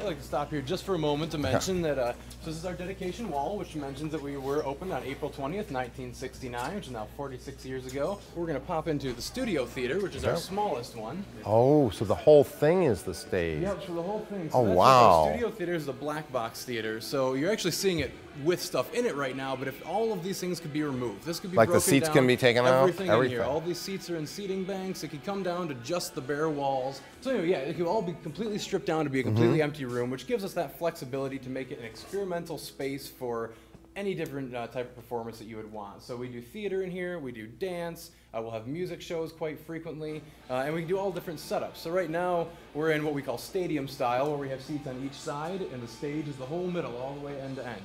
I'd like to stop here just for a moment to mention that so this is our dedication wall, which mentions that we were opened on April 20th, 1969, which is now 46 years ago. We're going to pop into the studio theater, which is our smallest one. Oh, so the whole thing is the stage. Yep, so the whole thing. So that's wow. The studio theater is the black box theater, so you're actually seeing it with stuff in it right now, but if all of these things could be removed, this could be like broken the seats down, can be taken out? Everything in here. All these seats are in seating banks. It could come down to just the bare walls. So anyway, yeah, it could all be completely stripped down to be a completely empty room, which gives us that flexibility to make it an experimental space for any different type of performance that you would want. So we do theater in here, we do dance, we'll have music shows quite frequently, and we can do all different setups. So right now, we're in what we call stadium style, where we have seats on each side, and the stage is the whole middle, all the way end to end.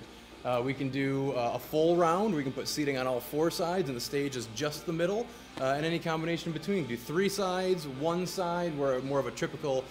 We can do a full round. We can put seating on all four sides, and the stage is just the middle, and any combination between. We can do three sides, one side, where more of a typical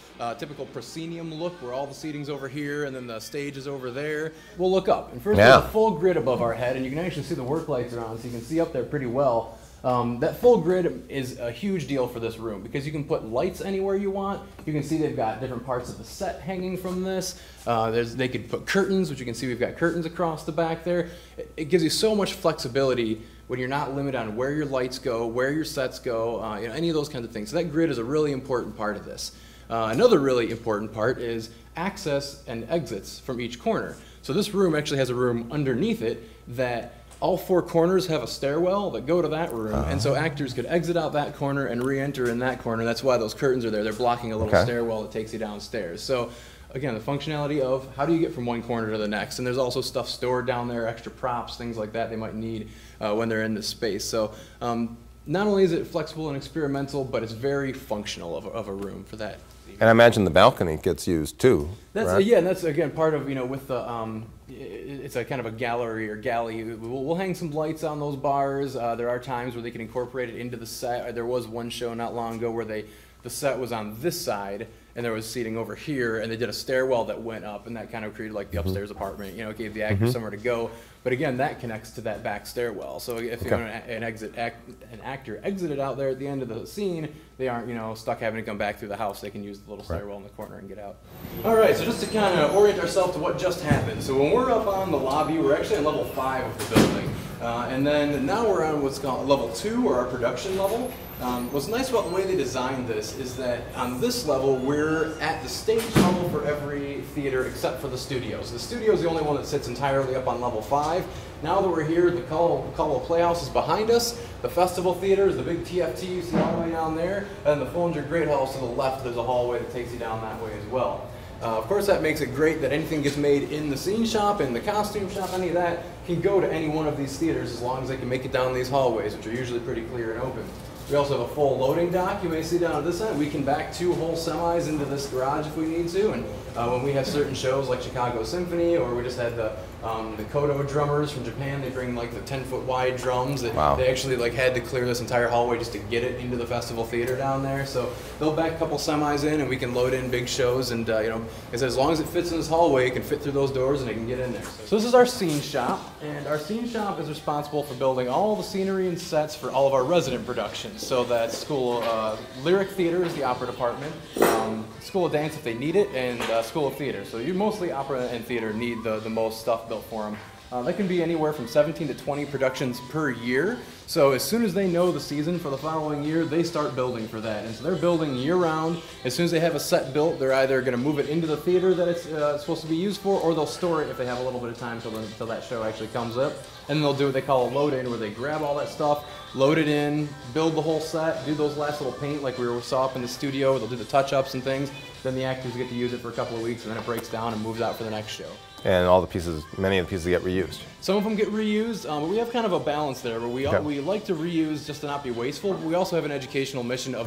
proscenium look, where all the seating's over here, and then the stage is over there. We'll look up, and first there's a full grid above our head, and you can actually see the work lights are on, so you can see up there pretty well. That full grid is a huge deal for this room because you can put lights anywhere you want. You can see they've got different parts of the set hanging from this. They could put curtains, which you can see we've got curtains across the back there. It gives you so much flexibility when you're not limited on where your lights go, where your sets go, you know, any of those kinds of things. So that grid is a really important part of this. Another really important part is access and exits from each corner. So this room actually has a room underneath it that all four corners have a stairwell that go to that room, and so actors could exit out that corner and re-enter in that corner. That's why those curtains are there. They're blocking a little stairwell that takes you downstairs. So again, the functionality of how do you get from one corner to the next, and there's also stuff stored down there, extra props, things like that they might need when they're in this space. So not only is it flexible and experimental, but it's very functional of a room for that. And I imagine the balcony gets used too. That's right? Yeah, and that's again part of, you know, with the it's a kind of a gallery or galley. We'll hang some lights on those bars. There are times where they can incorporate it into the set. There was one show not long ago where the set was on this side and there was seating over here, and they did a stairwell that went up, and that kind of created like the upstairs apartment. You know, it gave the actors somewhere to go. But again, that connects to that back stairwell. So if you know, an actor exited out there at the end of the scene, they aren't, you know, stuck having to come back through the house. They can use the little stairwell in the corner and get out. All right, so just to kind of orient ourselves to what just happened. So when we're up on the lobby, we're actually on level 5 of the building. And then now we're on what's called level 2, or our production level. What's nice about the way they designed this is that on this level, we're at the stage level for every theater except for the studio. So the studio is the only one that sits entirely up on level 5. Now that we're here, the Caldwell Playhouse is behind us. The Festival Theater is the big TFT you see all the way down there. And the Follinger Great Hall is to the left. There's a hallway that takes you down that way as well. Of course, that makes it great that anything gets made in the scene shop, in the costume shop, any of that can go to any one of these theaters as long as they can make it down these hallways, which are usually pretty clear and open. We also have a full loading dock. You may see down at this end. We can back 2 whole semis into this garage if we need to. And when we have certain shows like Chicago Symphony, or we just had the Kodo drummers from Japan, they bring like the 10-foot wide drums that they actually like had to clear this entire hallway just to get it into the Festival Theater down there. So they'll back a couple semis in, and we can load in big shows. And you know, as long as it fits in this hallway, it can fit through those doors and it can get in there. So this is our scene shop, and our scene shop is responsible for building all the scenery and sets for all of our resident productions. So that's Lyric Theater is the opera department, School of Dance if they need it, and School of Theater. So you mostly opera and theater need the most stuff built for them. That can be anywhere from 17 to 20 productions per year. So as soon as they know the season for the following year, they start building for that. And so they're building year-round. As soon as they have a set built, they're either going to move it into the theater that it's supposed to be used for, or they'll store it if they have a little bit of time until that show actually comes up. And then they'll do what they call a load-in, where they grab all that stuff, load it in, build the whole set, do those last little paint like we saw up in the studio. They'll do the touch-ups and things. Then the actors get to use it for a couple of weeks, and then it breaks down and moves out for the next show. And all the pieces, many of the pieces get reused. Some of them get reused, but we have kind of a balance there where we like to reuse just to not be wasteful, but we also have an educational mission of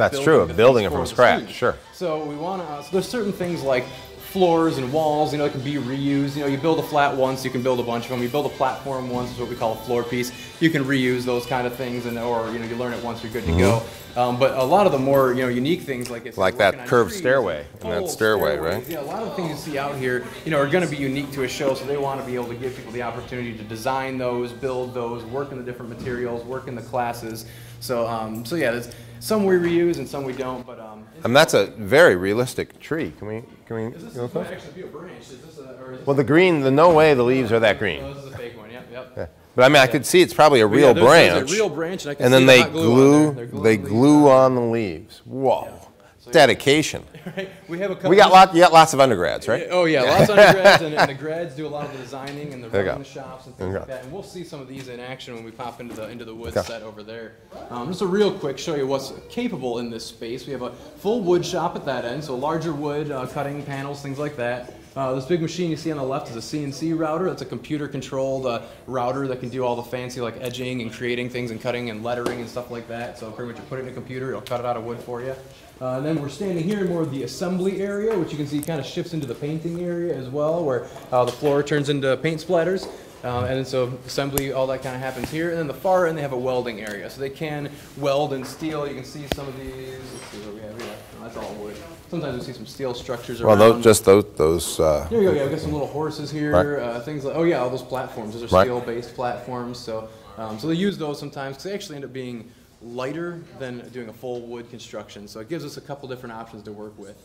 building it from scratch, sure. So we want to, so there's certain things like floors and walls, you know, it can be reused. You know, you build a flat once, you can build a bunch of them. You build a platform once, is what we call a floor piece. you can reuse those kind of things, and or you learn it once, you're good to go. But a lot of the more unique things, like it's like that curved stairway and that stairway, right? Yeah, a lot of the things you see out here, are going to be unique to a show, so they want to be able to give people the opportunity to design those, build those, work in the different materials, work in the classes. So, yeah, there's some we reuse and some we don't. But that's a very realistic tree. Can we? Is this might actually be a branch? Is this well, the green. No way the leaves are that green. Oh, this is a fake one. Yep. Yeah. But I mean, I could see it's probably a real branch. There's a real branch, and I can and see then the they hot glue on there. they glue on the leaves. Whoa, Yeah. So, dedication. Right? We have a couple. You got lots of undergrads, right? Oh yeah, lots of undergrads, and the grads do a lot of the designing and the running shops and things like that. And we'll see some of these in action when we pop into the woods set over there. Just a real quick show you what's capable in this space. We have a full wood shop at that end, so larger wood, cutting panels, things like that. This big machine you see on the left is a CNC router. That's a computer-controlled router that can do all the fancy like edging and creating things and cutting and lettering and stuff like that. So pretty much you put it in a computer, it'll cut it out of wood for you. And then we're standing here in more of the assembly area, which you can see kind of shifts into the painting area as well, where the floor turns into paint splatters. And then so assembly, all that kind of happens here. And then the far end, they have a welding area. So they can weld and steel. You can see some of these. Let's see what we have here. No, that's all wood. Sometimes we see some steel structures around. Well, just those. Here we go. Yeah, we've got some little horses here. Things like, all those platforms. Those are steel-based platforms. So, so they use those sometimes because they actually end up being lighter than doing a full wood construction. So it gives us a couple different options to work with.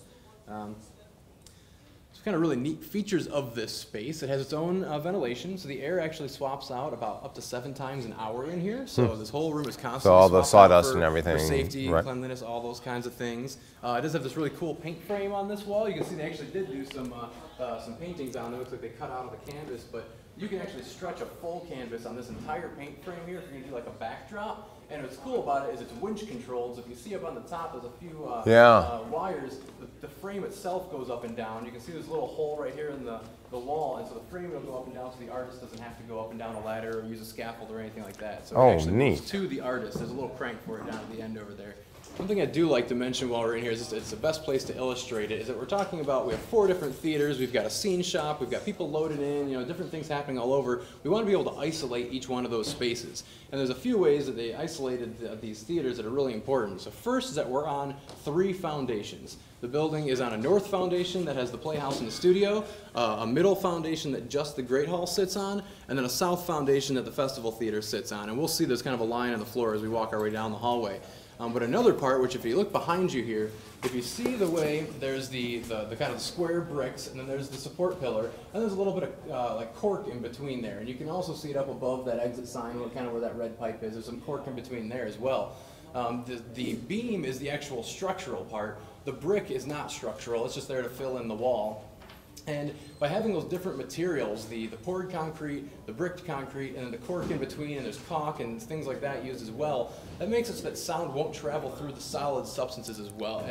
Kind of really neat features of this space. It has its own ventilation, so the air actually swaps out about up to 7 times an hour in here. So this whole room is constantly so all the sawdust for, and everything, for safety, cleanliness, all those kinds of things. It does have this really cool paint frame on this wall. You can see they actually did do some paintings on there. It looks like they cut out of the canvas, but you can actually stretch a full canvas on this entire paint frame here if you're going to do like a backdrop. And what's cool about it is it's winch controlled. So if you see up on the top, there's a few wires. The frame itself goes up and down. You can see this little hole right here in the wall, and so the frame will go up and down, so the artist doesn't have to go up and down a ladder or use a scaffold or anything like that. So it actually moves to the artist. There's a little crank for it down at the end over there. One thing I do like to mention while we're in here is it's the best place to illustrate it, is that we're talking about, we have 4 different theaters, we've got a scene shop, we've got people loaded in, different things happening all over. We want to be able to isolate each one of those spaces. And there's a few ways that they isolated these theaters that are really important. So first is that we're on 3 foundations. The building is on a north foundation that has the playhouse and the studio, a middle foundation that just the Great Hall sits on, and then a south foundation that the Festival Theater sits on. And we'll see there's kind of a line on the floor as we walk our way down the hallway. But another part, which if you look behind you here, if you see the way there's the kind of square bricks, and then there's the support pillar, and there's a little bit of like cork in between there. And you can also see it up above that exit sign, kind of where that red pipe is. There's some cork in between there as well. The beam is the actual structural part. The brick is not structural. It's just there to fill in the wall. And by having those different materials, the poured concrete, the bricked concrete, and then the cork in between, and there's caulk and things like that used as well, that makes it so that sound won't travel through the solid substances as well.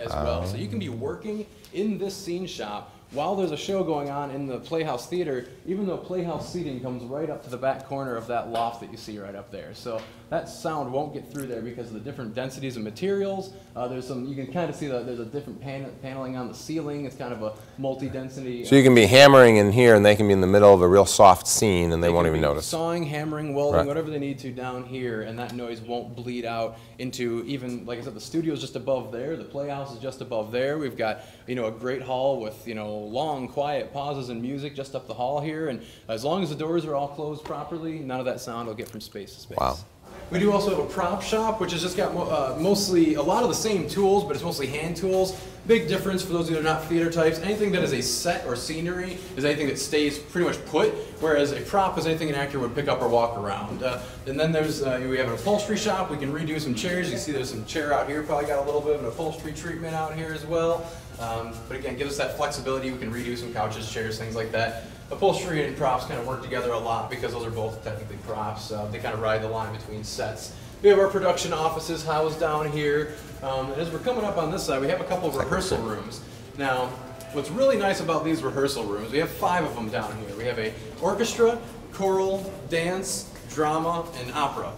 So you can be working in this scene shop while there's a show going on in the Playhouse Theater, even though Playhouse seating comes right up to the back corner of that loft that you see right up there. So that sound won't get through there because of the different densities of materials. You can kind of see that there's a different paneling on the ceiling. It's kind of a multi-density. So you can be hammering in here, and they can be in the middle of a real soft scene, and they won't even notice. Sawing, hammering, welding, whatever they need to down here, and that noise won't bleed out into even, like I said, the studio's just above there. The Playhouse is just above there. We've got, a great hall with, long, quiet pauses and music just up the hall here. And as long as the doors are all closed properly, none of that sound will get from space to space. Wow. We do also have a prop shop, which has just got mostly a lot of the same tools, but it's mostly hand tools. Big difference for those that are not theater types. Anything that is a set or scenery is anything that stays pretty much put, whereas a prop is anything an actor would pick up or walk around. And then there's we have an upholstery shop. We can redo some chairs. You see there's some chair out here. Probably got a little bit of an upholstery treatment out here as well. But again, gives us that flexibility. We can redo some couches, chairs, things like that. Upholstery and props kind of work together a lot because those are both technically props. They kind of ride the line between sets. We have our production offices housed down here. And as we're coming up on this side, we have a couple of rehearsal rooms. Now, what's really nice about these rehearsal rooms, we have 5 of them down here. We have a orchestra, choral, dance, drama, and opera.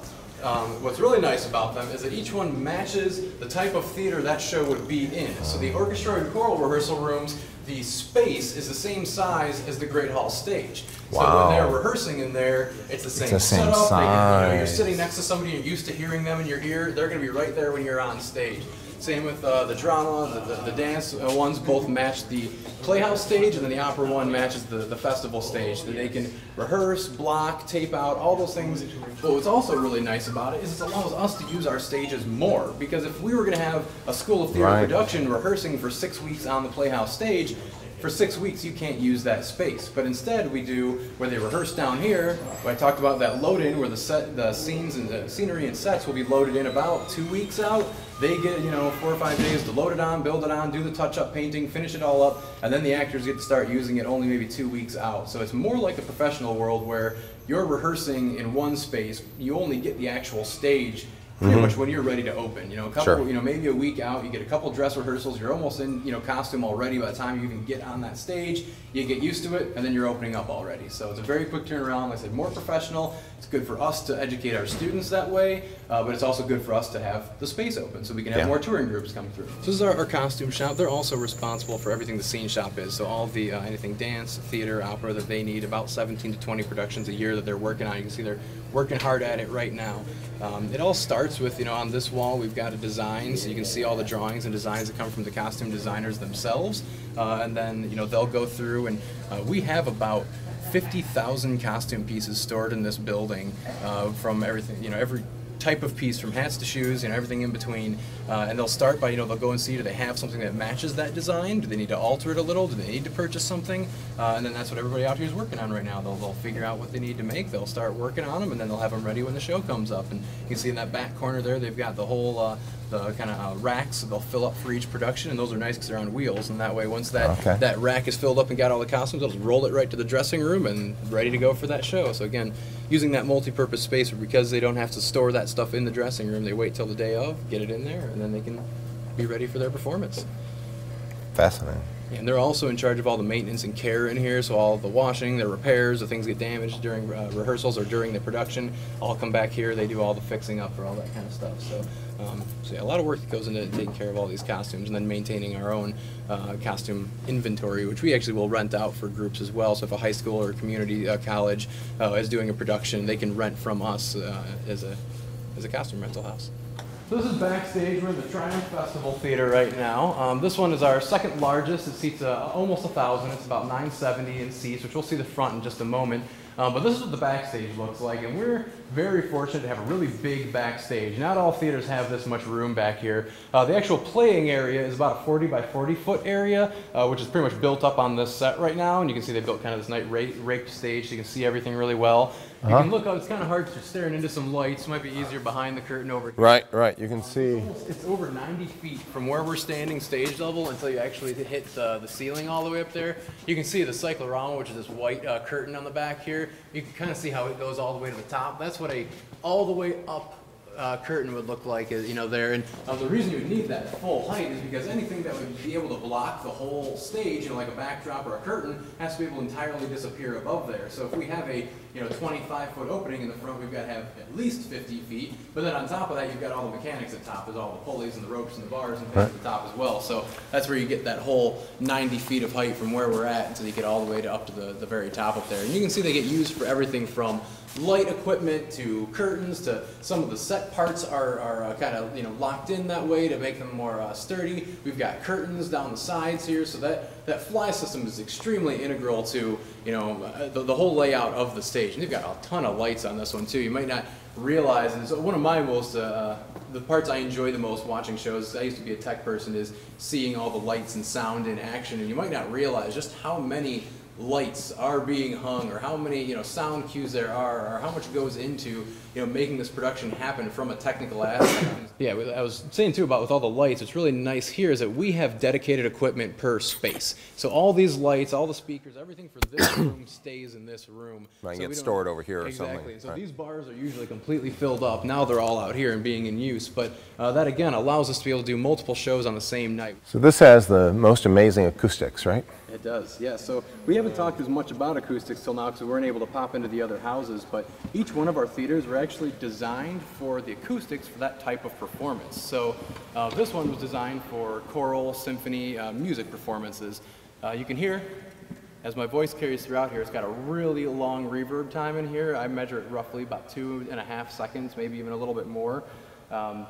What's really nice about them is that each one matches the type of theater that show would be in. So the orchestra and choral rehearsal rooms, the space is the same size as the Great Hall stage. So Wow. when they're rehearsing in there, it's the same setup. You're sitting next to somebody, you're used to hearing them in your ear. They're going to be right there when you're on stage. Same with the drama, the dance ones both match the Playhouse stage, and then the opera one matches the festival stage. That they can rehearse, block, tape out, all those things. But what's also really nice about it is it allows us to use our stages more. Because if we were going to have a School of Theater production rehearsing for 6 weeks on the Playhouse stage, for 6 weeks you can't use that space. But instead we do where they rehearse down here. Where I talked about that load-in, where the scenes and the scenery and sets will be loaded in about 2 weeks out. They get 4 or 5 days to load it on, build it on, do the touch-up painting, finish it all up, and then the actors get to start using it only maybe 2 weeks out. So it's more like the professional world where you're rehearsing in one space. You only get the actual stage pretty much when you're ready to open. A couple, maybe a week out, you get a couple dress rehearsals, you're almost in, costume already by the time you even get on that stage. You get used to it, and then you're opening up already. So it's a very quick turnaround. Like I said, more professional. It's good for us to educate our students that way, but it's also good for us to have the space open so we can have more touring groups come through. So this is our costume shop. They're also responsible for everything the scene shop is. So all the anything dance, theater, opera that they need, about 17 to 20 productions a year that they're working on. You can see they're working hard at it right now. It all starts with, on this wall we've got a design, so you can see all the drawings and designs that come from the costume designers themselves, and then they'll go through and we have about 50,000 costume pieces stored in this building, from everything, every type of piece, from hats to shoes, everything in between. And they'll start by, they'll go and see, do they have something that matches that design? Do they need to alter it a little? Do they need to purchase something? And then that's what everybody out here is working on right now. They'll figure out what they need to make. They'll start working on them, and then they'll have them ready when the show comes up. And you can see in that back corner there, they've got the whole the kind of racks that they'll fill up for each production, and those are nice because they're on wheels. And that way, once that rack is filled up and got all the costumes, they'll just roll it right to the dressing room and ready to go for that show. So again, using that multi-purpose space, because they don't have to store that stuff in the dressing room, they wait till the day of, get it in there, and then they can be ready for their performance. Fascinating. And they're also in charge of all the maintenance and care in here, so all the washing, the repairs, the things get damaged during rehearsals or during the production, all come back here. They do all the fixing up for all that kind of stuff. So yeah, a lot of work that goes into taking care of all these costumes, and then maintaining our own costume inventory, which we actually will rent out for groups as well. So if a high school or community college is doing a production, they can rent from us as a costume rental house. So this is Backstage. We're in the Tryon Festival Theater right now. This one is our second largest. It seats almost 1,000. It's about 970 in seats, which we'll see the front in just a moment. But this is what the Backstage looks like, and we're very fortunate to have a really big backstage. Not all theaters have this much room back here. The actual playing area is about a 40 by 40 foot area, which is pretty much built up on this set right now. And you can see they built kind of this nice raked stage, so you can see everything really well. You can look out. It's kind of hard to staring into some lights. It might be easier behind the curtain over here. Right. You can see. It's over 90 feet from where we're standing stage level until you actually hit the ceiling all the way up there. You can see the cyclorama, which is this white curtain on the back here. You can kind of see how it goes all the way to the top. That's what a all the way up curtain would look like, there. And the reason you would need that full height is because anything that would be able to block the whole stage, like a backdrop or a curtain, has to be able to entirely disappear above there. So if we have a 25-foot opening in the front, we've got to have at least 50 feet. But then on top of that, you've got all the mechanics at top. There's all the pulleys and the ropes and the bars and things at the top as well. So that's where you get that whole 90 feet of height from where we're at until you get all the way up to the very top up there. And you can see they get used for everything from light equipment to curtains to some of the set parts are kind of locked in that way to make them more sturdy. We've got curtains down the sides here, so that fly system is extremely integral to the whole layout of the stage. And they've got a ton of lights on this one too. You might not realize, and so one of my most the parts I enjoy the most watching shows, I used to be a tech person, is seeing all the lights and sound in action. And you might not realize just how many lights are being hung, or how many sound cues there are, or how much goes into making this production happen from a technical aspect. Yeah, I was saying too about with all the lights, what's really nice here is that we have dedicated equipment per space. So all these lights, all the speakers, everything for this room stays in this room. Might get stored over here or something. Exactly. So these bars are usually completely filled up. Now they're all out here and being in use, but that again allows us to be able to do multiple shows on the same night. So this has the most amazing acoustics, right? It does, yeah. So we haven't talked as much about acoustics till now because we weren't able to pop into the other houses, but each one of our theaters were actually designed for the acoustics for that type of performance. So this one was designed for choral, symphony, music performances. You can hear, as my voice carries throughout here, it's got a really long reverb time in here. I measure it roughly about 2.5 seconds, maybe even a little bit more. And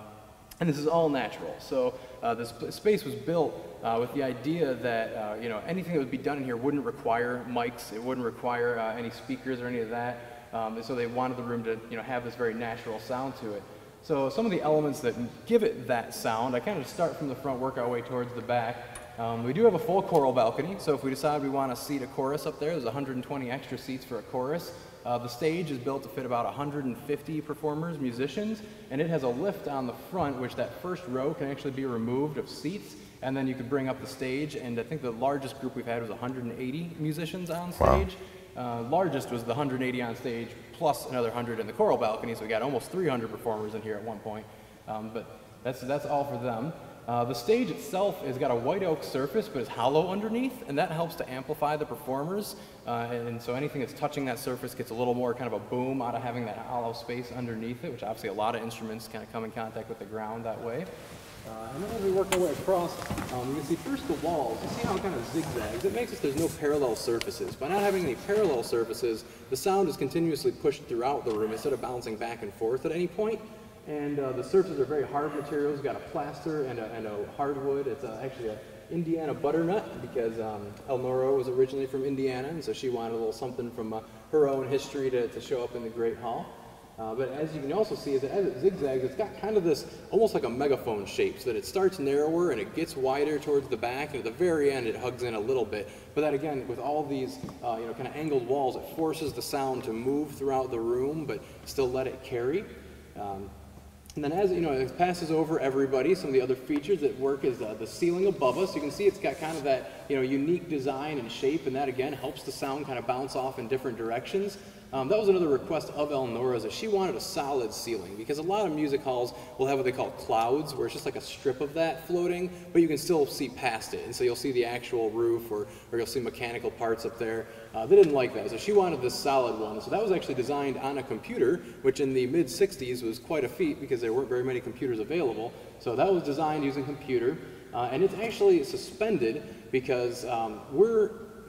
this is all natural. So this space was built with the idea that you know, anything that would be done in here wouldn't require mics, it wouldn't require any speakers or any of that. And so they wanted the room to, you know, have this very natural sound to it. So some of the elements that give it that sound, I kind of start from the front, work our way towards the back. We do have a full choral balcony, so if we decide we want to seat a chorus up there, there's 120 extra seats for a chorus. The stage is built to fit about 150 performers, musicians, and it has a lift on the front, which that first row can actually be removed of seats, and then you could bring up the stage, and I think the largest group we've had was 180 musicians on stage. Wow. Largest was the 180 on stage, plus another 100 in the choral balcony, so we got almost 300 performers in here at one point. But that's all for them. The stage itself has got a white oak surface, but it's hollow underneath, and that helps to amplify the performers. And so anything that's touching that surface gets a little more kind of a boom out of having that hollow space underneath it, which obviously a lot of instruments kind of come in contact with the ground that way. And then as we work our way across, you can see first the walls. You see how it kind of zigzags. It makes it so there's no parallel surfaces. By not having any parallel surfaces, the sound is continuously pushed throughout the room instead of bouncing back and forth at any point. And the surfaces are very hard materials. We've got a plaster and a hardwood. It's actually an Indiana butternut because Elnora was originally from Indiana, and so she wanted a little something from her own history to show up in the Great Hall. But as you can also see, is that as it zigzags, it's got kind of this almost like a megaphone shape, so that it starts narrower and it gets wider towards the back, and at the very end it hugs in a little bit. But that again, with all these you know, kind of angled walls, it forces the sound to move throughout the room, but still let it carry. And then as you know, it passes over everybody. Some of the other features that work is the ceiling above us. You can see it's got kind of that, you know, unique design and shape, and that again helps the sound kind of bounce off in different directions. That was another request of Elnora's, that she wanted a solid ceiling, because a lot of music halls will have what they call clouds, where it's just like a strip of that floating, but you can still see past it. And so you'll see the actual roof, or you'll see mechanical parts up there. They didn't like that, so she wanted this solid one. So that was actually designed on a computer, which in the mid-60s was quite a feat because there weren't very many computers available. So that was designed using computer, and it's actually suspended because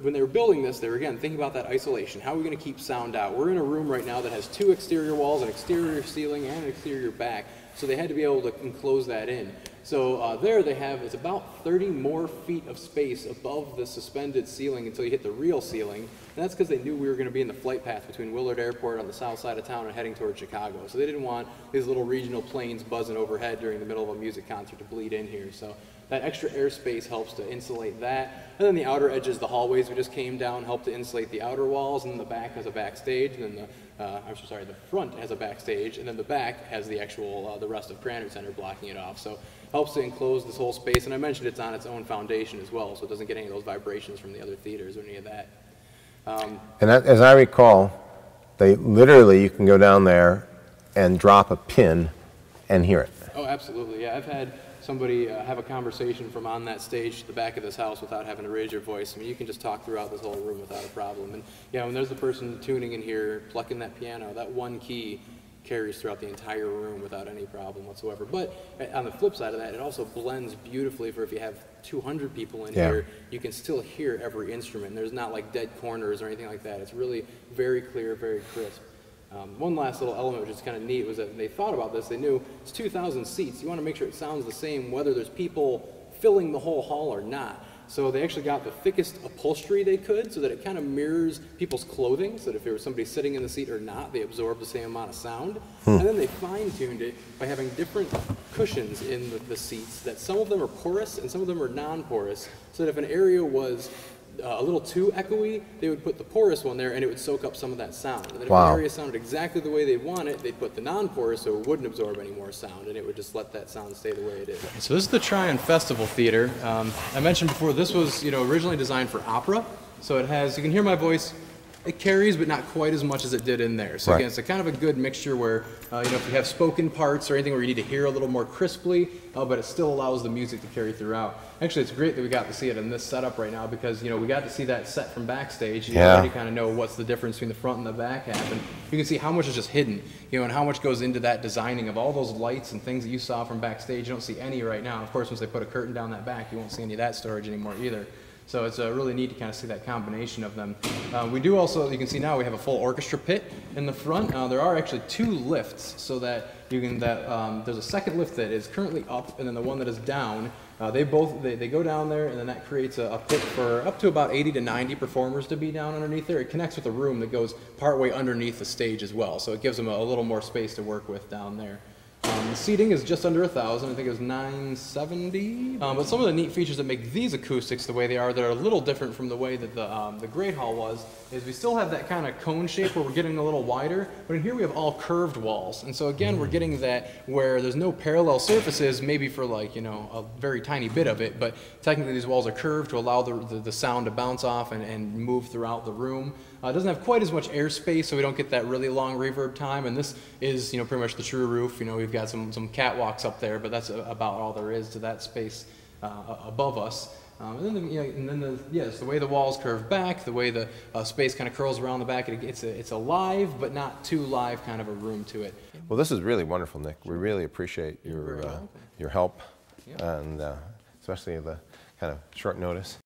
when they were building this, they were again thinking about that isolation. How are we going to keep sound out? We're in a room right now that has 2 exterior walls, an exterior ceiling, and an exterior back. So they had to be able to enclose that in. So there they have, it's about 30 more feet of space above the suspended ceiling until you hit the real ceiling. And that's because they knew we were going to be in the flight path between Willard Airport on the south side of town and heading towards Chicago. So they didn't want these little regional planes buzzing overhead during the middle of a music concert to bleed in here. So that extra airspace helps to insulate that. And then the outer edges, the hallways we just came down, help to insulate the outer walls, and then the back has a backstage, and then the front has a backstage, and then the back has the actual, the rest of Krannert Center blocking it off. So helps to enclose this whole space, and I mentioned it's on its own foundation as well, so it doesn't get any of those vibrations from the other theaters or any of that. And that, as I recall, they literally, you can go down there and drop a pin and hear it. Oh, absolutely, yeah. I've had somebody have a conversation from on that stage to the back of this house without having to raise your voice. I mean, you can just talk throughout this whole room without a problem. And yeah, when there's the person tuning in here, plucking that piano, that one key carries throughout the entire room without any problem whatsoever. But on the flip side of that, it also blends beautifully for if you have 200 people in here, you can still hear every instrument. There's not like dead corners or anything like that. It's really very clear, very crisp. One last little element which is kind of neat was that they thought about this. They knew it's 2,000 seats. You want to make sure it sounds the same whether there's people filling the whole hall or not. So they actually got the thickest upholstery they could so that it kind of mirrors people's clothing, so that if there was somebody sitting in the seat or not, they absorb the same amount of sound. And then they fine-tuned it by having different cushions in the seats, that some of them are porous and some of them are non-porous, so that if an area was a little too echoey, they would put the porous one there and it would soak up some of that sound. And then if the area sounded exactly the way they want it, they'd put the non-porous so it wouldn't absorb any more sound, and it would just let that sound stay the way it is. So this is the Tryon Festival Theater. I mentioned before, this was originally designed for opera, so it has, you can hear my voice, it carries, but not quite as much as it did in there. So again, it's a kind of a good mixture where, if you have spoken parts or anything where you need to hear a little more crisply, but it still allows the music to carry throughout. Actually, it's great that we got to see it in this setup right now because, we got to see that set from Backstage. You already kind of know what's the difference between the front and the back half. And you can see how much is just hidden, and how much goes into that designing of all those lights and things that you saw from Backstage. You don't see any right now. Of course, once they put a curtain down that back, you won't see any of that storage anymore either. So it's really neat to kind of see that combination of them. We do also, you can see now we have a full orchestra pit in the front. There are actually 2 lifts, so that you can, there's a second lift that is currently up, and then the one that is down. They go down there, and then that creates a pit for up to about 80 to 90 performers to be down underneath there. It connects with a room that goes partway underneath the stage as well, so it gives them a little more space to work with down there. The seating is just under 1,000. I think it was 970. But some of the neat features that make these acoustics the way they are, that are a little different from the way that the Great Hall was, is we still have that kind of cone shape where we're getting a little wider, but in here we have all curved walls. And so again, we're getting that where there's no parallel surfaces, maybe for like, you know, a very tiny bit of it, but technically these walls are curved to allow the sound to bounce off and move throughout the room. It doesn't have quite as much airspace, so we don't get that really long reverb time, and this is, you know, pretty much the true roof. You know, we've got some catwalks up there, but that's about all there is to that space above us. And then, yes, the way the walls curve back, the way the space kind of curls around the back, it's a live, but not too live kind of a room to it. Well, this is really wonderful, Nick. We really appreciate your help, and especially the kind of short notice.